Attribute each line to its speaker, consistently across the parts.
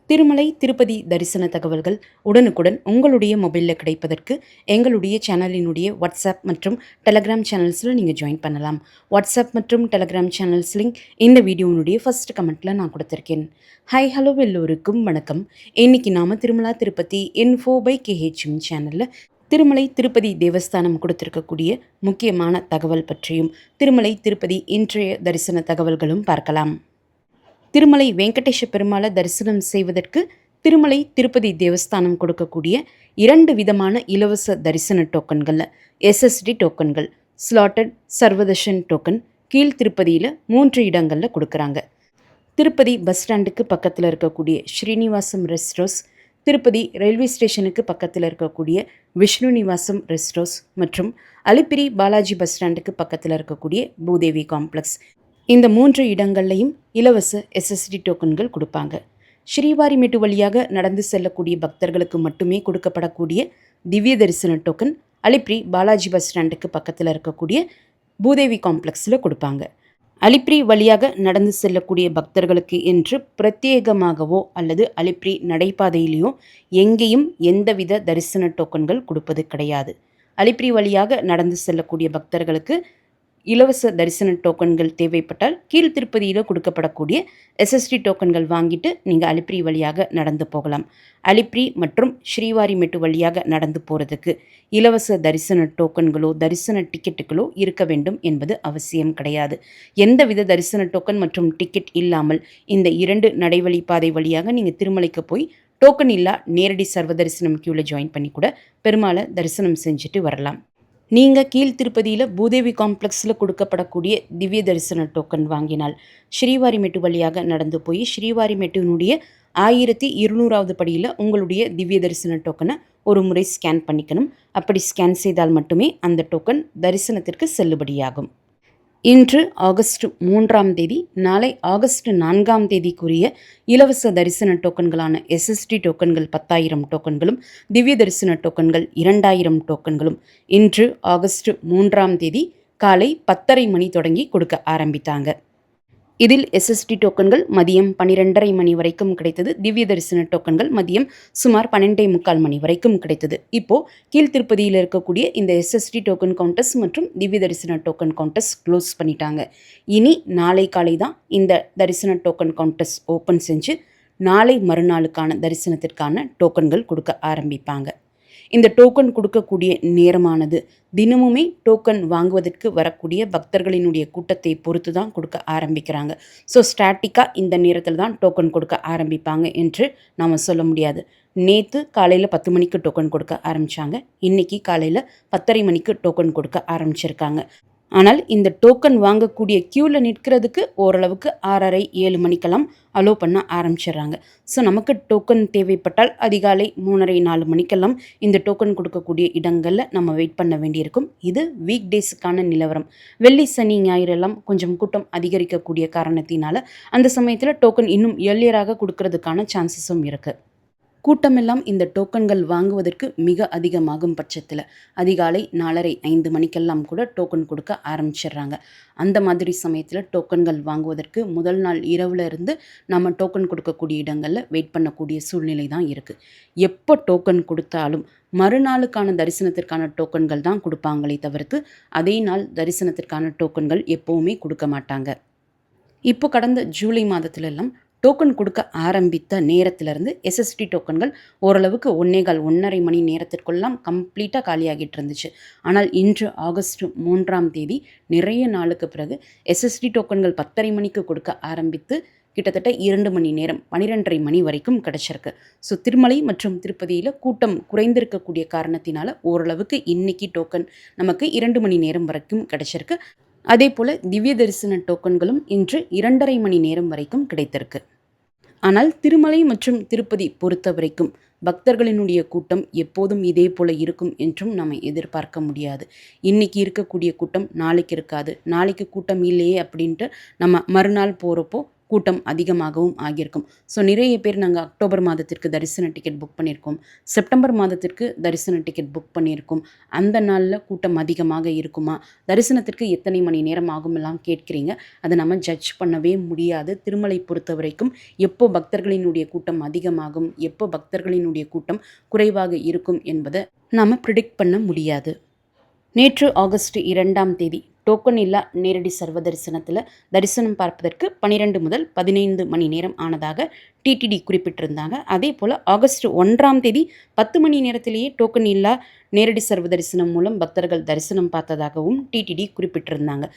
Speaker 1: திருமலை திருப்பதி தரிசன தகவல்கள் உடனுக்குடன் உங்களுடைய மொபைலில் கிடைப்பதற்கு எங்களுடைய சேனலினுடைய வாட்ஸ்அப் மற்றும் டெலகிராம் சேனல்ஸில் நீங்கள் ஜாயின் பண்ணலாம். வாட்ஸ்அப் மற்றும் டெலகிராம் சேனல்ஸ் லிங்க் இந்த வீடியோனுடைய ஃபர்ஸ்ட் கமெண்ட்டில் நான் கொடுத்துருக்கேன். ஹாய் ஹலோ எல்லோருக்கும் வணக்கம். இன்றைக்கி நாம் Tirumala Tirupati info by KHM சேனலில் திருமலை திருப்பதி தேவஸ்தானம் கொடுத்திருக்கக்கூடிய முக்கியமான தகவல் பற்றியும் திருமலை திருப்பதி இன்றைய தரிசன தகவல்களும் பார்க்கலாம். திருமலை வெங்கடேஷ பெருமாளை தரிசனம் செய்வதற்கு திருமலை திருப்பதி தேவஸ்தானம் கொடுக்கக்கூடிய 2 விதமான இலவச தரிசன டோக்கன்கள், SSD டோக்கன்கள், ஸ்லாட்டட் சர்வதர்ஷன் டோக்கன் கீழ் திருப்பதியில் 3 இடங்களில் கொடுக்குறாங்க. திருப்பதி பஸ் ஸ்டாண்டுக்கு பக்கத்தில் இருக்கக்கூடிய Srinivasam rest house, Tirupati railway ஸ்டேஷனுக்கு பக்கத்தில் இருக்கக்கூடிய விஷ்ணு நிவாசம் ரெஸ்ட் ஹவுஸ் மற்றும் அலிப்பிரி பாலாஜி பஸ் ஸ்டாண்டுக்கு பக்கத்தில் இருக்கக்கூடிய பூதேவி காம்ப்ளெக்ஸ், இந்த 3 இடங்கள்லையும் இலவச SSD டோக்கன்கள் கொடுப்பாங்க. ஸ்ரீவாரிமேட்டு வழியாக நடந்து செல்லக்கூடிய பக்தர்களுக்கு மட்டுமே கொடுக்கப்படக்கூடிய திவ்ய தரிசன டோக்கன் அலிப்பிரி பாலாஜி பஸ் ஸ்டாண்டுக்கு பக்கத்தில் இருக்கக்கூடிய பூதேவி காம்ப்ளெக்ஸில் கொடுப்பாங்க. அலிப்பிரி வழியாக நடந்து செல்லக்கூடிய பக்தர்களுக்கு என்று பிரத்யேகமாகவோ அல்லது அலிப்பிரி நடைபாதையிலையோ எங்கேயும் எந்தவித தரிசன டோக்கன்கள் கொடுப்பது கிடையாது. அலிப்பிரி வழியாக நடந்து செல்லக்கூடிய பக்தர்களுக்கு இலவச தரிசன டோக்கன்கள் தேவைப்பட்டால் கீழ் திருப்பதியில் கொடுக்கப்படக்கூடிய SSD டோக்கன்கள் வாங்கிட்டு நீங்கள் அலிப்பிரி வழியாக நடந்து போகலாம். அலிப்பிரி மற்றும் ஸ்ரீவாரிமெட்டு வழியாக நடந்து போகிறதுக்கு இலவச தரிசன டோக்கன்களோ தரிசன டிக்கெட்டுகளோ இருக்க வேண்டும் என்பது அவசியம் கிடையாது. எந்தவித தரிசன டோக்கன் மற்றும் டிக்கெட் இல்லாமல் இந்த 2 நடைவழி பாதை வழியாக நீங்கள் திருமலைக்கு போய் டோக்கன் இல்லா நேரடி சர்வ தரிசனம் கியூவில் ஜாயின் பண்ணி கூட பெருமாளை தரிசனம் செஞ்சுட்டு வரலாம். நீங்கள் கீழ் திருப்பதியில் பூதேவி காம்ப்ளெக்ஸில் கொடுக்கப்படக்கூடிய திவ்ய தரிசன டோக்கன் வாங்கினால் ஸ்ரீவாரிமெட்டு வழியாக நடந்து போய் ஸ்ரீவாரிமெட்டினுடைய 1200வது படியில் உங்களுடைய திவ்ய தரிசன டோக்கனை ஒரு முறை ஸ்கேன் பண்ணிக்கணும். அப்படி ஸ்கேன் செய்தால் மட்டுமே அந்த டோக்கன் தரிசனத்திற்கு செல்லுபடியாகும். இன்று ஆகஸ்ட் 3ஆம் தேதி, நாளை ஆகஸ்ட் 4ஆம் தேதிக்குரிய இலவச தரிசன டோக்கன்களான SSD டோக்கன்கள் 10,000 டோக்கன்களும் திவ்ய தரிசன டோக்கன்கள் 2,000 டோக்கன்களும் இன்று ஆகஸ்ட் 3ஆம் தேதி காலை 10:30 மணி தொடங்கி கொடுக்க ஆரம்பித்தாங்க. இதில் SSD டோக்கன்கள் மதியம் 12:30 மணி வரைக்கும் கிடைத்தது. திவ்ய தரிசன டோக்கன்கள் மதியம் சுமார் 12:45 மணி வரைக்கும் கிடைத்தது. இப்போது கீழ் திருப்பதியில் இருக்கக்கூடிய இந்த SSD டோக்கன் கவுண்டர்ஸ் மற்றும் திவ்ய தரிசன டோக்கன் கவுண்டர்ஸ் க்ளோஸ் பண்ணிட்டாங்க. இனி நாளை காலை தான் இந்த தரிசன டோக்கன் கவுண்டர்ஸ் ஓப்பன் செஞ்சு நாளை மறுநாளுக்கான தரிசனத்திற்கான டோக்கன்கள் கொடுக்க ஆரம்பிப்பாங்க. இந்த டோக்கன் கொடுக்கக்கூடிய நேரமானது தினமுமே டோக்கன் வாங்குவதற்கு வரக்கூடிய பக்தர்களினுடைய கூட்டத்தை பொறுத்து தான் கொடுக்க ஆரம்பிக்கிறாங்க. ஸோ ஸ்டாட்டிக்காக இந்த நேரத்தில் தான் டோக்கன் கொடுக்க ஆரம்பிப்பாங்க என்று நாம் சொல்ல முடியாது. நேற்று காலையில் 10 மணிக்கு டோக்கன் கொடுக்க ஆரம்பித்தாங்க. இன்றைக்கி காலையில் 10:30 மணிக்கு டோக்கன் கொடுக்க ஆரம்பிச்சிருக்காங்க. ஆனால் இந்த டோக்கன் வாங்கக்கூடிய க்யூவில் நிற்கிறதுக்கு ஓரளவுக்கு 6:30 7 மணிக்கெல்லாம் அலோவ் பண்ண ஆரம்பிச்சிடுறாங்க. ஸோ நமக்கு டோக்கன் தேவைப்பட்டால் அதிகாலை 3:30 4 மணிக்கெல்லாம் இந்த டோக்கன் கொடுக்கக்கூடிய இடங்களில் நம்ம வெயிட் பண்ண வேண்டியிருக்கும். இது வீக் டேஸுக்கான நிலவரம். வெள்ளி சனி ஞாயிறெல்லாம் கொஞ்சம் கூட்டம் அதிகரிக்கக்கூடிய காரணத்தினால அந்த சமயத்தில் டோக்கன் இன்னும் ஏர்லியராக கொடுக்கறதுக்கான சான்சஸும் இருக்குது. கூட்டமெல்லாம் இந்த டோக்கன்கள் வாங்குவதற்கு மிக அதிகமாகும் பட்சத்தில் அதிகாலை 4:30 5 மணிக்கெல்லாம் கூட டோக்கன் கொடுக்க ஆரம்பிச்சிடுறாங்க. அந்த மாதிரி சமயத்தில் டோக்கன்கள் வாங்குவதற்கு முதல் நாள் இரவில் இருந்து நம்ம டோக்கன் கொடுக்கக்கூடிய இடங்களில் வெயிட் பண்ணக்கூடிய சூழ்நிலை தான் இருக்குது. எப்போ டோக்கன் கொடுத்தாலும் மறுநாளுக்கான தரிசனத்திற்கான டோக்கன்கள் தான் கொடுப்பாங்களே தவிர்த்து அதே நாள் தரிசனத்திற்கான டோக்கன்கள் எப்போவுமே கொடுக்க மாட்டாங்க. இப்போ கடந்த ஜூலை மாதத்துலலாம் டோக்கன் கொடுக்க ஆரம்பித்த நேரத்திலிருந்து SSD டோக்கன்கள் ஓரளவுக்கு 1.25 மணி நேரத்திற்குள்ளாம் கம்ப்ளீட்டாக காலியாகிட்டு இருந்துச்சு. ஆனால் இன்று ஆகஸ்ட் 3ஆம் தேதி நிறைய நாளுக்கு பிறகு SSD டோக்கன்கள் 10:30 மணிக்கு கொடுக்க ஆரம்பித்து கிட்டத்தட்ட 2 மணி நேரம் 12:30 மணி வரைக்கும் கிடச்சிருக்கு. ஸோ திருமலை மற்றும் திருப்பதியில் கூட்டம் குறைந்திருக்கக்கூடிய காரணத்தினால ஓரளவுக்கு இன்றைக்கி டோக்கன் நமக்கு 2 மணி நேரம் வரைக்கும் கிடச்சிருக்கு. அதே போல் திவ்ய தரிசன டோக்கன்களும் இன்று 2:30 மணி நேரம் வரைக்கும் கிடைத்திருக்கு. ஆனால் திருமலை மற்றும் திருப்பதி பொறுத்த வரைக்கும் பக்தர்களினுடைய கூட்டம் எப்போதும் இதே போல் இருக்கும் என்றும் நம்ம எதிர்பார்க்க முடியாது. இன்றைக்கி இருக்கக்கூடிய கூட்டம் நாளைக்கு இருக்காது. நாளைக்கு கூட்டம் இல்லையே அப்படின்ட்டு நம்ம மறுநாள் போகிறப்போ கூட்டம் அதிகமாகவும் ஆகியிருக்கும். ஸோ நிறைய பேர் நாங்கள் அக்டோபர் மாதத்திற்கு தரிசன டிக்கெட் புக் பண்ணியிருக்கோம், செப்டம்பர் மாதத்திற்கு தரிசன டிக்கெட் புக் பண்ணியிருக்கோம், அந்த நாளில் கூட்டம் அதிகமாக இருக்குமா, தரிசனத்திற்கு எத்தனை மணி நேரம் ஆகுமெல்லாம் கேட்குறீங்க. அதை நம்ம ஜட்ஜ் பண்ணவே முடியாது. திருமலை பொறுத்த வரைக்கும் எப்போ பக்தர்களினுடைய கூட்டம் அதிகமாகும், எப்போ பக்தர்களினுடைய கூட்டம் குறைவாக இருக்கும் என்பதை நாம் ப்ரிடிக்ட் பண்ண முடியாது. நேற்று ஆகஸ்ட் 2ஆம் தேதி டோக்கன் இல்லா நேரடி சர்வ தரிசனத்தில் தரிசனம் பார்ப்பதற்கு 12 முதல் 15 மணி நேரம் ஆனதாக டிடிடி குறிப்பிட்டிருந்தாங்க. அதே போல் ஆகஸ்ட் 1ஆம் தேதி 10 மணி நேரத்திலேயே டோக்கன் இல்லா நேரடி சர்வ தரிசனம் மூலம் பக்தர்கள் தரிசனம் பார்த்ததாகவும் டிடிடி குறிப்பிட்டிருந்தாங்க.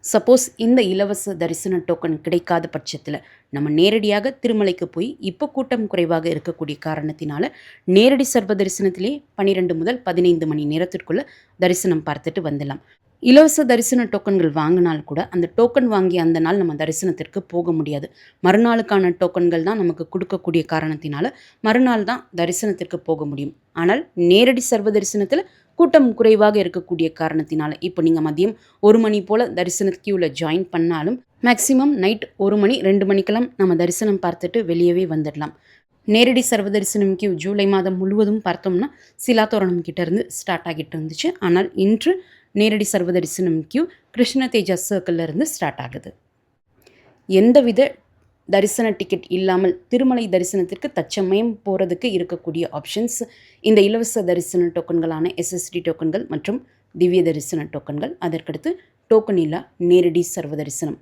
Speaker 1: சப்போஸ் இந்த இலவச தரிசன டோக்கன் கிடைக்காத பட்சத்தில் நம்ம நேரடியாக திருமலைக்கு போய் இப்போ கூட்டம் குறைவாக இருக்கக்கூடிய காரணத்தினால நேரடி சர்வ தரிசனத்திலே 12 முதல் 15 மணி நேரத்திற்குள்ளே தரிசனம் பார்த்துட்டு வந்துடலாம். இலவச தரிசன டோக்கன்கள் வாங்கினால் கூட அந்த டோக்கன் வாங்கி அந்த நாள் நம்ம தரிசனத்திற்கு போக முடியாது. மறுநாளுக்கான டோக்கன்கள் தான் நமக்கு கொடுக்கக்கூடிய காரணத்தினால மறுநாள் தான் தரிசனத்திற்கு போக முடியும். ஆனால் நேரடி சர்வ தரிசனத்தில் கூட்டம் குறைவாக இருக்கக்கூடிய காரணத்தினால இப்போ நீங்கள் மதியம் 1 மணி போல் தரிசன கியூவில் ஜாயின் பண்ணாலும் மேக்ஸிமம் நைட் 1 மணி 2 மணிக்கெல்லாம் நம்ம தரிசனம் பார்த்துட்டு வெளியவே வந்துடலாம். நேரடி சர்வ தரிசனம் கியூ ஜூலை மாதம் முழுவதும் பார்த்தோம்னா சிலாத்தோரணம் கிட்டேருந்து ஸ்டார்ட் ஆகிட்டு இருந்துச்சு. ஆனால் இன்று நேரடி சர்வ தரிசனம் கியூ கிருஷ்ண தேஜா சர்க்கிளில் இருந்து ஸ்டார்ட் ஆகுது. எந்தவித தரிசன டிக்கெட் இல்லாமல் திருமலை தரிசனத்திற்கு தற்சமயம் போகிறதுக்கு இருக்கக்கூடிய ஆப்ஷன்ஸ் இந்த இலவச தரிசன டோக்கன்களான எஸ்எஸ்டி டோக்கன்கள் மற்றும் திவ்ய தரிசன டோக்கன்கள். அதற்கடுத்து டோக்கன் இல்லா நேரடி சர்வ தரிசனம்.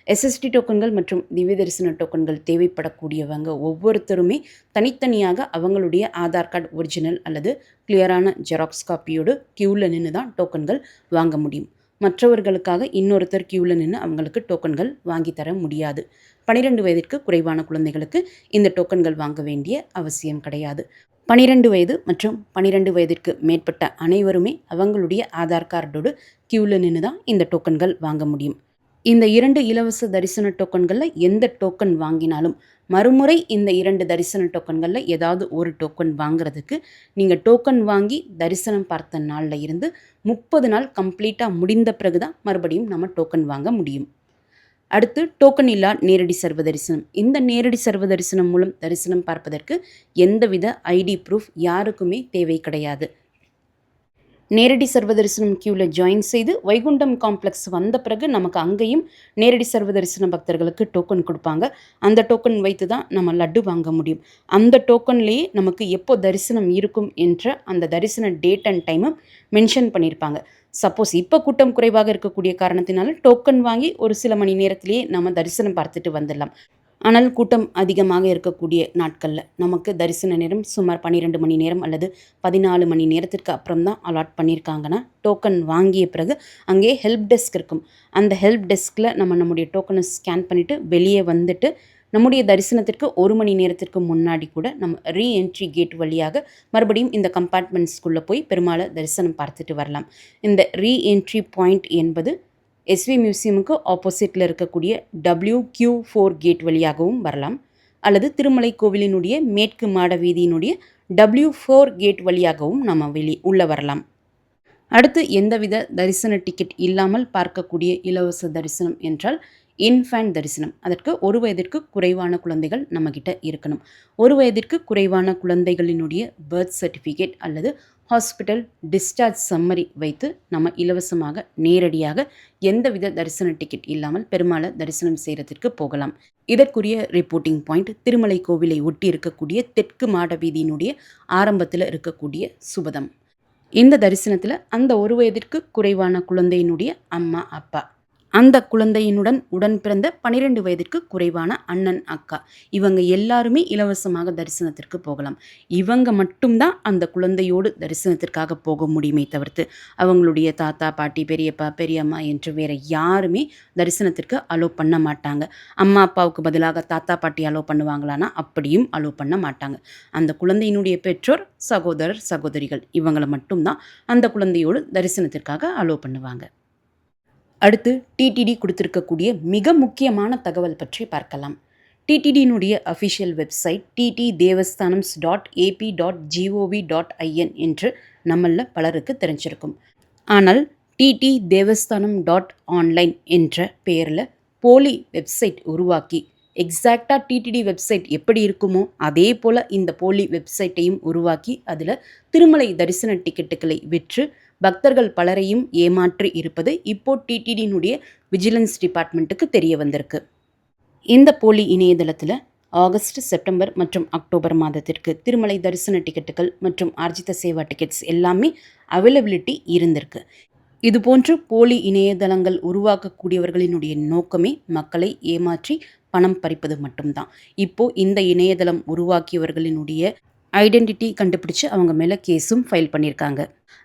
Speaker 1: எஸ்எஸ்டி டோக்கன்கள் மற்றும் திவ்ய தரிசன டோக்கன்கள் தேவைப்படக்கூடியவங்க ஒவ்வொருத்தருமே தனித்தனியாக அவங்களுடைய ஆதார் கார்டு ஒரிஜினல் அல்லது கிளியரான ஜெராக்ஸ் காப்பியோடு கியூவில் நின்று தான் டோக்கன்கள் வாங்க முடியும். மற்றவர்களுக்காக இன்னொருத்தர் கியூவில் நின்று அவங்களுக்கு டோக்கன்கள் வாங்கி தர முடியாது. 12 வயதிற்கு குறைவான குழந்தைகளுக்கு இந்த டோக்கன்கள் வாங்க வேண்டிய அவசியம் கிடையாது. 12 வயது மற்றும் 12 வயதிற்கு மேற்பட்ட அனைவருமே அவங்களுடைய ஆதார் கார்டோடு கியூவில் நின்று தான் இந்த டோக்கன்கள் வாங்க முடியும். இந்த 2 இலவச தரிசன டோக்கன்களில் எந்த டோக்கன் வாங்கினாலும் மறுமுறை இந்த 2 தரிசன டோக்கன்களில் ஏதாவது ஒரு டோக்கன் வாங்குறதுக்கு நீங்கள் டோக்கன் வாங்கி தரிசனம் பார்த்த நாளில் இருந்து 30 நாள் கம்ப்ளீட்டாக முடிந்த பிறகு தான் மறுபடியும் நம்ம டோக்கன் வாங்க முடியும். அடுத்து டோக்கன் இல்லா நேரடி சர்வ தரிசனம். இந்த நேரடி சர்வ தரிசனம் மூலம் தரிசனம் பார்ப்பதற்கு எந்தவித ஐடி ப்ரூஃப் யாருக்குமே தேவை கிடையாது. நேரடி சர்வ தரிசனம் கியூவில் ஜாயின் செய்து வைகுண்டம் காம்ப்ளெக்ஸ் வந்த பிறகு நமக்கு அங்கேயும் நேரடி சர்வ தரிசன பக்தர்களுக்கு டோக்கன் கொடுப்பாங்க. அந்த டோக்கன் வைத்து தான் நம்ம லட்டு வாங்க முடியும். அந்த டோக்கன்லேயே நமக்கு எப்போ தரிசனம் இருக்கும் என்ற அந்த தரிசன டேட் அண்ட் டைமும் மென்ஷன் பண்ணியிருப்பாங்க. சப்போஸ் இப்போ கூட்டம் குறைவாக இருக்கக்கூடிய காரணத்தினால டோக்கன் வாங்கி ஒரு சில மணி நேரத்திலேயே நம்ம தரிசனம் பார்த்துட்டு வந்துடலாம். ஆனால் கூட்டம் அதிகமாக இருக்கக்கூடிய நாட்களில் நமக்கு தரிசன நேரம் சுமார் 12 மணி நேரம் அல்லது 14 மணி நேரத்திற்கு அப்புறம் தான் அலாட் பண்ணியிருக்காங்கன்னா டோக்கன் வாங்கிய பிறகு அங்கே ஹெல்ப் டெஸ்க் இருக்கும். அந்த ஹெல்ப் டெஸ்கில் நம்முடைய டோக்கனை ஸ்கேன் பண்ணிவிட்டு வெளியே வந்துட்டு நம்முடைய தரிசனத்திற்கு 1 மணி நேரத்திற்கு முன்னாடி கூட நம்ம ரீஎன்ட்ரி கேட் வழியாக மறுபடியும் இந்த கம்பார்ட்மெண்ட்ஸ்குள்ளே போய் பெருமாளை தரிசனம் பார்த்துட்டு வரலாம். இந்த ரீஎன்ட்ரி பாயிண்ட் என்பது எஸ்வி மியூசியமுக்கு ஆப்போசிட்டில் இருக்கக்கூடிய WQ4 கேட் வழியாகவும் வரலாம் அல்லது திருமலை கோவிலினுடைய மேற்கு மாட வீதியினுடைய W4 கேட் வழியாகவும் நம்ம உள்ளே வரலாம். அடுத்து எந்தவித தரிசன டிக்கெட் இல்லாமல் பார்க்கக்கூடிய இலவச தரிசனம் என்றால் இன்ஃபேண்ட் தரிசனம். அதற்கு 1 வயதிற்கு குறைவான குழந்தைகள் நம்மக்கிட்ட இருக்கணும். 1 வயதிற்கு குறைவான குழந்தைகளினுடைய பர்த் சர்டிஃபிகேட் அல்லது ஹாஸ்பிட்டல் டிஸ்சார்ஜ் சம்மரி வைத்து நம்ம இலவசமாக நேரடியாக எந்தவித தரிசன டிக்கெட் இல்லாமல் பெருமாளை தரிசனம் செய்கிறதுக்கு போகலாம். இதற்குரிய ரிப்போர்ட்டிங் பாயிண்ட் திருமலை கோவிலை ஒட்டி இருக்கக்கூடிய தெற்கு மாட வீதியினுடைய ஆரம்பத்தில் இருக்கக்கூடிய சுபதம். இந்த தரிசனத்தில் அந்த 1 வயதிற்கு குறைவான குழந்தையினுடைய அம்மா அப்பா, அந்த குழந்தையினுடன் உடன் பிறந்த 12 வயதிற்கு குறைவான அண்ணன் அக்கா, இவங்க எல்லாருமே இலவசமாக தரிசனத்திற்கு போகலாம். இவங்க மட்டும்தான் அந்த குழந்தையோடு தரிசனத்திற்காக போக முடியுமே தவிர்த்து அவங்களுடைய தாத்தா பாட்டி பெரியப்பா பெரியம்மா என்று வேறு யாருமே தரிசனத்திற்கு அலோ பண்ண மாட்டாங்க. அம்மா அப்பாவுக்கு பதிலாக தாத்தா பாட்டி அலோ பண்ணுவாங்களான்னா அப்படியும் அலோ பண்ண மாட்டாங்க. அந்த குழந்தையினுடைய பெற்றோர் சகோதரர் சகோதரிகள் இவங்களை மட்டும்தான் அந்த குழந்தையோடு தரிசனத்திற்காக அலோ பண்ணுவாங்க. அடுத்து டிடிடி கொடுத்துருக்கக்கூடிய மிக முக்கியமான தகவல் பற்றி பார்க்கலாம். டிடிடியினுடைய அஃபிஷியல் வெப்சைட் ttdevasthanams.ap.gov.in என்று நம்மள பலருக்கு தெரிஞ்சிருக்கும். ஆனால் ttdevasthanam.online என்ற பெயரில் போலி வெப்சைட் உருவாக்கி எக்ஸாக்டாக டிடிடி வெப்சைட் எப்படி இருக்குமோ அதே போல் இந்த போலி வெப்சைட்டையும் உருவாக்கி அதில் திருமலை தரிசன டிக்கெட்டுகளை விற்று பக்தர்கள் பலரையும் ஏமாற்றி இருப்பது இப்போ டிடிடியினுடைய விஜிலன்ஸ் டிபார்ட்மெண்ட்டுக்கு தெரிய வந்திருக்கு. இந்த போலி இணையதளத்தில் ஆகஸ்ட், செப்டம்பர் மற்றும் அக்டோபர் மாதத்திற்கு திருமலை தரிசன டிக்கெட்டுகள் மற்றும் ஆர்ஜித சேவா டிக்கெட்ஸ் எல்லாமே அவைலபிலிட்டி இருந்திருக்கு. இதுபோன்று போலி இணையதளங்கள் உருவாக்கக்கூடியவர்களினுடைய நோக்கமே மக்களை ஏமாற்றி பணம் பறிப்பது மட்டும்தான். இப்போ இந்த இணையதளம் உருவாக்கியவர்களினுடைய ஐடென்டிட்டி கண்டுபிடிச்சு அவங்க மேலே கேஸும் ஃபைல் பண்ணியிருக்காங்க.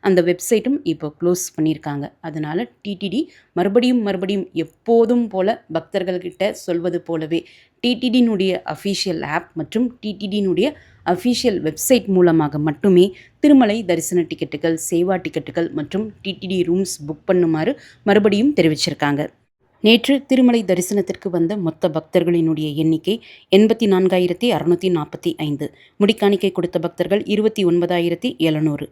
Speaker 1: அந்த வெப்சைட்டும் இப்போ க்ளோஸ் பண்ணியிருக்காங்க. அதனால் டிடிடி மறுபடியும் எப்போதும் போல பக்தர்கள்கிட்ட சொல்வது போலவே டிடிடியினுடைய அஃபீஷியல் ஆப் மற்றும் டிடிடியினுடைய அஃபீஷியல் வெப்சைட் மூலமாக மட்டுமே திருமலை தரிசன டிக்கெட்டுகள், சேவா டிக்கெட்டுகள் மற்றும் டிடிடி ரூம்ஸ் புக் பண்ணுமாறு மறுபடியும் தெரிவிச்சிருக்காங்க. நேற்று திருமலை தரிசனத்திற்கு வந்த மொத்த பக்தர்களினுடைய எண்ணிக்கை 84,645. முடிக்காணிக்கை கொடுத்த பக்தர்கள் 29,700.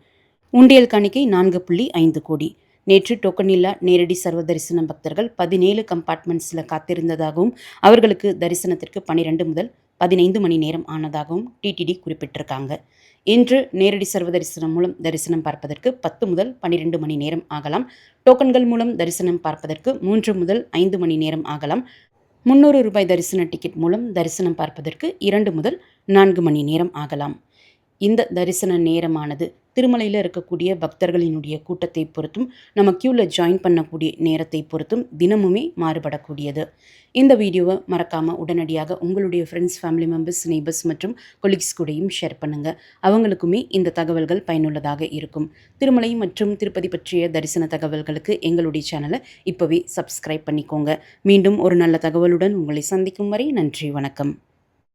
Speaker 1: உண்டியல் காணிக்கை 4.5 கோடி. நேற்று டோக்கன் இல்லா நேரடி சர்வ தரிசன பக்தர்கள் 17 கம்பார்ட்மெண்ட்ஸில் காத்திருந்ததாகவும் அவர்களுக்கு தரிசனத்திற்கு 12 முதல் 15 மணி நேரம் ஆனதாகவும் டிடிடி குறிப்பிட்டிருக்காங்க. இன்று நேரடி சர்வ தரிசனம் மூலம் தரிசனம் பார்ப்பதற்கு 10 முதல் 12 மணி நேரம் ஆகலாம். டோக்கன்கள் மூலம் தரிசனம் பார்ப்பதற்கு 3 முதல் 5 மணி நேரம் ஆகலாம். 300 ரூபாய் தரிசன டிக்கெட் மூலம் தரிசனம் பார்ப்பதற்கு 2 முதல் 4 மணி நேரம் ஆகலாம். இந்த தரிசன நேரமானது திருமலையில் இருக்கக்கூடிய பக்தர்களினுடைய கூட்டத்தை பொறுத்தும் நம்ம க்யூவில் ஜாயின் பண்ணக்கூடிய நேரத்தை பொறுத்தும் தினமுமே மாறுபடக்கூடியது. இந்த வீடியோவை மறக்காமல் உடனடியாக உங்களுடைய ஃப்ரெண்ட்ஸ், ஃபேமிலி மெம்பர்ஸ், நெய்பர்ஸ் மற்றும் கொலீக்ஸ் கூடயும் ஷேர் பண்ணுங்கள். அவங்களுக்குமே இந்த தகவல்கள் பயனுள்ளதாக இருக்கும். திருமலை மற்றும் திருப்பதி பற்றிய தரிசன தகவல்களுக்கு எங்களுடைய சேனலை இப்போவே சப்ஸ்கிரைப் பண்ணிக்கோங்க. மீண்டும் ஒரு நல்ல தகவலுடன் உங்களை சந்திக்கும் வரை நன்றி, வணக்கம்.